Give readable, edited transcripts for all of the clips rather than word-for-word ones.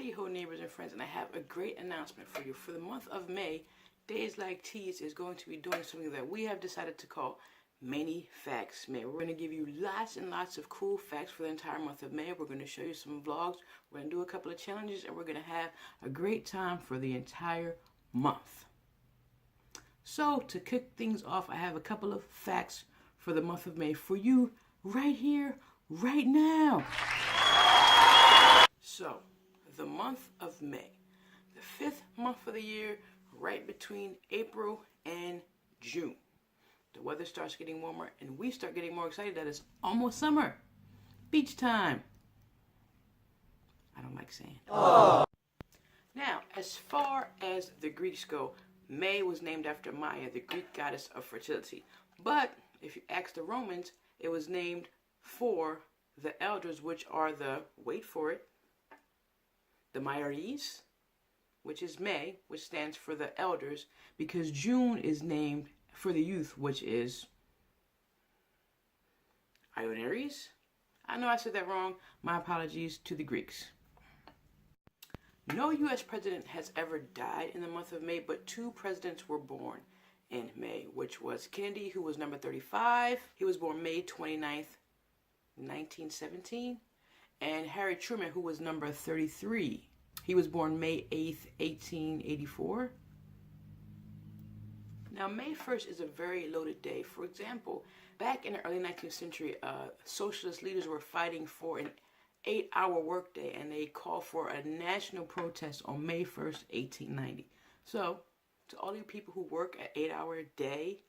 Hi-ho neighbors and friends, and I have a great announcement for you. For the month of May, Days Like Teas is going to be doing something that we have decided to call may-nefacts. We're going to give you lots and lots of cool facts for the entire month of May. We're going to show you some vlogs, we're going to do a couple of challenges, and we're going to have a great time for the entire month. So to kick things off, I have a couple of facts for the month of May for you right here, right now. So, the month of May, the fifth month of the year, right between April and June. The weather starts getting warmer and we start getting more excited that it's almost summer. Beach time. I don't like sand. Aww. Now, as far as the Greeks go, May was named after Maya, the Greek goddess of fertility. But if you ask the Romans, it was named for the elders, which are the, wait for it, the Maiares, which is May, which stands for the elders, because June is named for the youth, which is Ionaries. I know I said that wrong. My apologies to the Greeks. No U.S. president has ever died in the month of May, but two presidents were born in May, which was Kennedy, who was number 35. He was born May 29th, 1917. And Harry Truman, who was number 33. He was born May 8th, 1884. Now, May 1st is a very loaded day. For example, back in the early 19th century, socialist leaders were fighting for an 8-hour workday, and they called for a national protest on May 1st, 1890. So, to all you people who work an 8-hour day,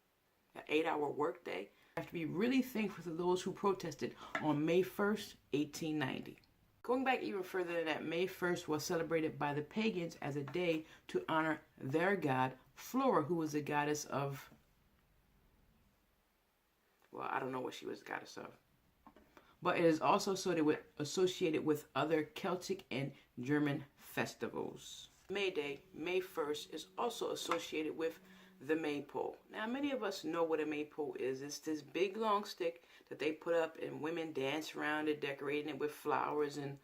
an 8-hour workday, have to be really thankful to those who protested on May 1st, 1890. Going back even further than that, May 1st was celebrated by the pagans as a day to honor their god, Flora, who was the goddess of, well, I don't know what she was the goddess of. But it is also associated with other Celtic and German festivals. May Day, May 1st, is also associated with the maypole. Now, many of us know what a maypole is. It's this big long stick that they put up and women dance around it, decorating it with flowers and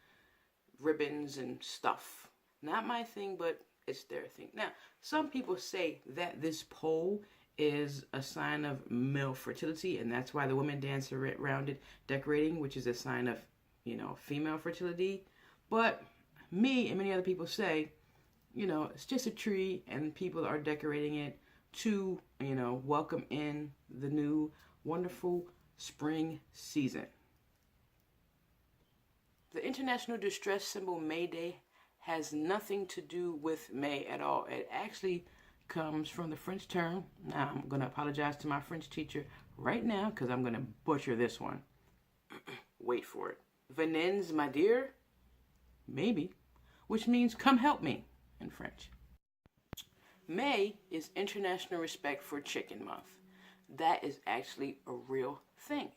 ribbons and stuff. Not my thing, but it's their thing. Now, some people say that this pole is a sign of male fertility, and that's why the women dance around it, decorating, which is a sign of, female fertility. But me and many other people say, it's just a tree and people are decorating it to, welcome in the new wonderful spring season. The international distress symbol May Day has nothing to do with May at all. It actually comes from the French term. Now, I'm going to apologize to my French teacher right now because I'm going to butcher this one. Wait for it. Venez m'aider? Maybe. Which means come help me in French. May is International Respect for Chicken Month. That is actually a real thing.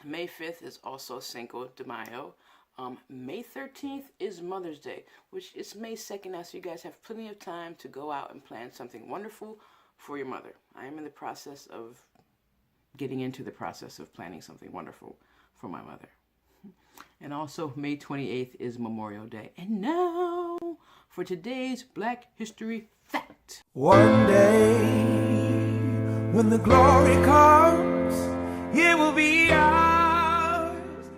May 5th is also Cinco de Mayo. May 13th is Mother's Day, which is May 2nd now, so you guys have plenty of time to go out and plan something wonderful for your mother. I am in the process of getting into the process of planning something wonderful for my mother. And also, May 28th is Memorial Day. And now, for today's Black History Fact. One day, when the glory comes, it will be ours.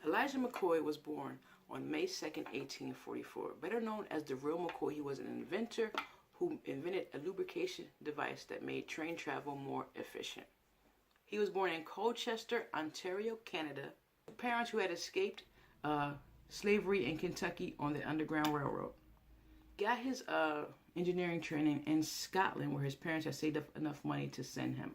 Elijah McCoy was born on May 2nd, 1844. Better known as the real McCoy, he was an inventor who invented a lubrication device that made train travel more efficient. He was born in Colchester, Ontario, Canada. Parents who had escaped slavery in Kentucky on the Underground Railroad. Got his engineering training in Scotland, where his parents had saved up enough money to send him.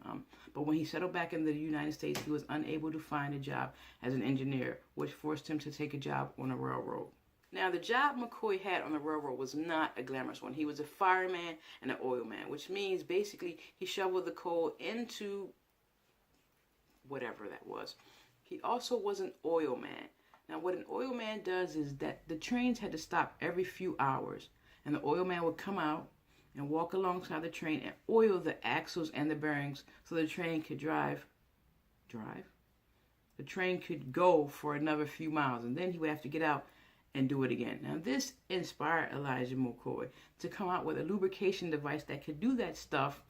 But when he settled back in the United States, he was unable to find a job as an engineer, which forced him to take a job on a railroad. Now, the job McCoy had on the railroad was not a glamorous one. He was a fireman and an oil man, which means basically he shoveled the coal into whatever that was. He also was an oil man. Now, what an oil man does is that the trains had to stop every few hours, and the oil man would come out and walk alongside the train and oil the axles and the bearings so the train could drive the train could go for another few miles, and then he would have to get out and do it again. Now, this inspired Elijah McCoy to come out with a lubrication device that could do that stuff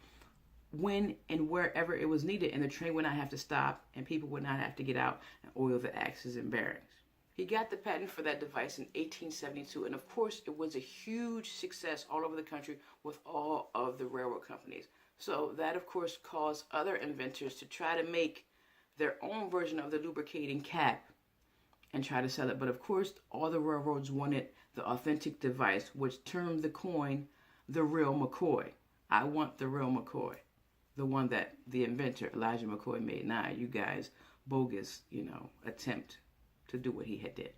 when and wherever it was needed, and the train would not have to stop, and people would not have to get out and oil the axles and bearings. He got the patent for that device in 1872, and of course, it was a huge success all over the country with all of the railroad companies. So that, of course, caused other inventors to try to make their own version of the lubricating cap and try to sell it. But of course, all the railroads wanted the authentic device, which termed the coin the real McCoy. I want the real McCoy, the one that the inventor, Elijah McCoy, made. Nah, you guys, bogus, attempt to do what he had did.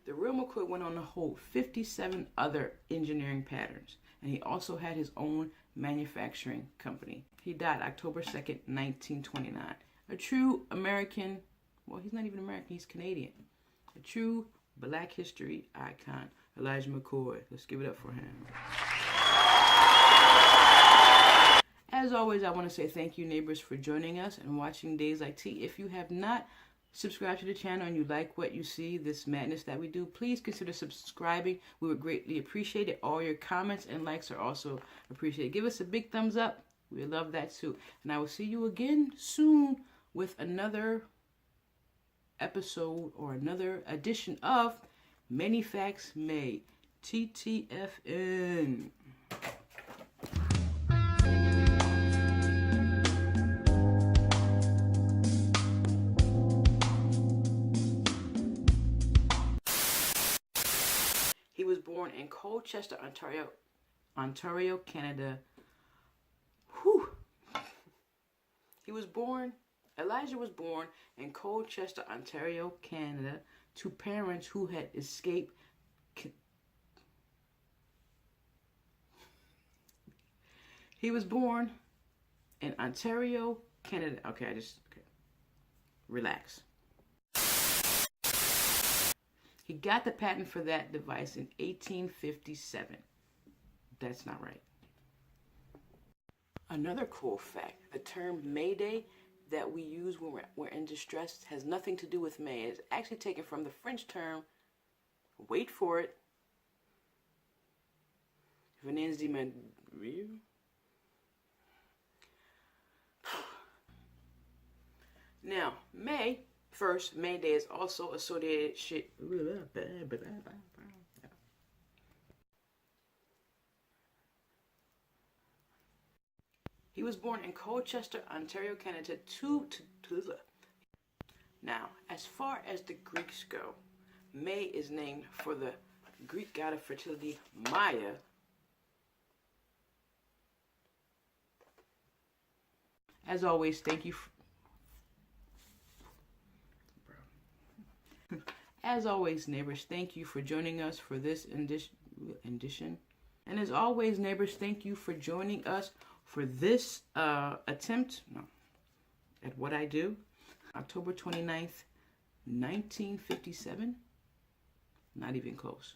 The real McCoy went on to hold 57 other engineering patents, and he also had his own manufacturing company. He died October 2nd, 1929. A true American, well, he's not even American, he's Canadian. A true Black history icon, Elijah McCoy. Let's give it up for him. As always, I want to say thank you, neighbors, for joining us and watching Days Like Tea. If you have not subscribed to the channel and you like what you see, this madness that we do, please consider subscribing. We would greatly appreciate it. All your comments and likes are also appreciated. Give us a big thumbs up. We love that too. And I will see you again soon with another episode or another edition of May-nefacts, May. TTFN. He was born in Colchester, Ontario, Canada. Elijah was born in Colchester, Ontario, Canada, to parents who had escaped. He was born in Ontario, Canada. Okay, relax. He got the patent for that device in 1857. That's not right. Another cool fact, the term Mayday that we use when we're in distress has nothing to do with May. It's actually taken from the French term, wait for it, venez de Marie. Now, May Day is also associated He was born in Colchester, Ontario, Canada. Now, as far as the Greeks go, May is named for the Greek god of fertility, Maya. As always, thank you. As always, neighbors, thank you for joining us for this edition. And as always, neighbors, thank you for joining us for this attempt at what I do. October 29th, 1957. Not even close.